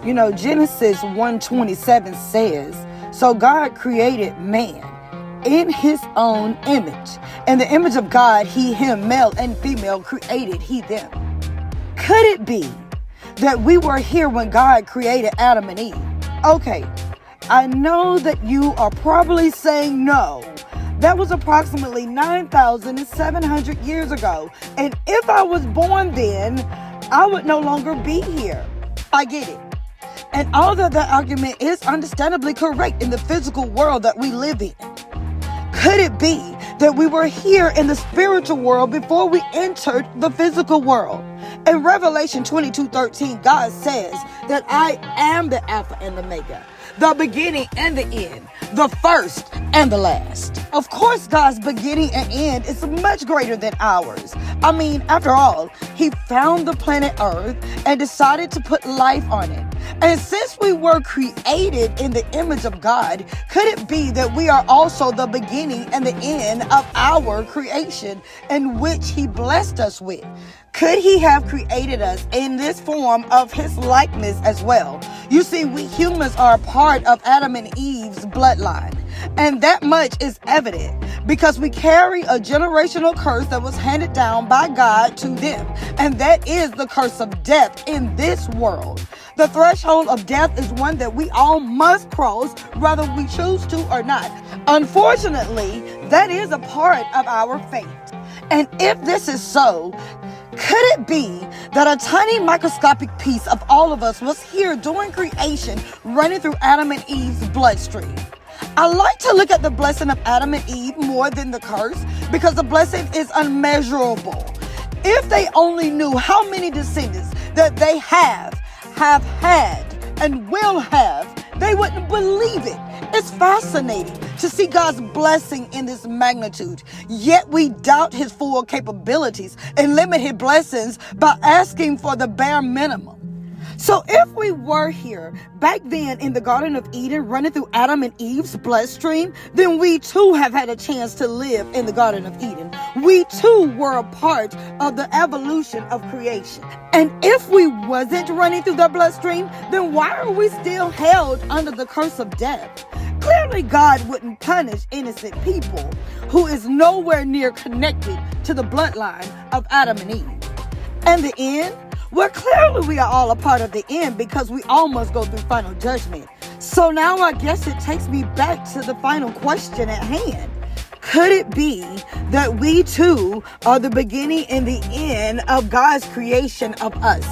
Genesis 1:27 says, so God created man in his own image. In the image of God, him, male and female, created he them. Could it be that we were here when God created Adam and Eve? Okay, I know that you are probably saying no. That was approximately 9,700 years ago. And if I was born then, I would no longer be here. I get it. And although that argument is understandably correct in the physical world that we live in, could it be that we were here in the spiritual world before we entered the physical world? In Revelation 22:13, God says that I am the Alpha and the Omega, the beginning and the end, the first and the last. Of course, God's beginning and end is much greater than ours. I mean, after all, he found the planet Earth and decided to put life on it. And since we were created in the image of God, could it be that we are also the beginning and the end of our creation in which he blessed us with? Could he have created us in this form of his likeness as well? You see, we humans are a part of Adam and Eve's bloodline. And that much is evident because we carry a generational curse that was handed down by God to them. And that is the curse of death in this world. The threshold of death is one that we all must cross, whether we choose to or not. Unfortunately, that is a part of our fate. And if this is so, could it be that a tiny microscopic piece of all of us was here during creation, running through Adam and Eve's bloodstream? I like to look at the blessing of Adam and Eve more than the curse because the blessing is unmeasurable. If they only knew how many descendants that they have had, and will have, they wouldn't believe it. It's fascinating to see God's blessing in this magnitude, yet we doubt his full capabilities and limit his blessings by asking for the bare minimum. So if we were here back then in the Garden of Eden running through Adam and Eve's bloodstream, then we too have had a chance to live in the Garden of Eden. We too were a part of the evolution of creation. And if we wasn't running through the bloodstream, then why are we still held under the curse of death? Clearly, God wouldn't punish innocent people who is nowhere near connected to the bloodline of Adam and Eve. And the end? Well, clearly we are all a part of the end because we all must go through final judgment. So now I guess it takes me back to the final question at hand. Could it be that we too are the beginning and the end of God's creation of us?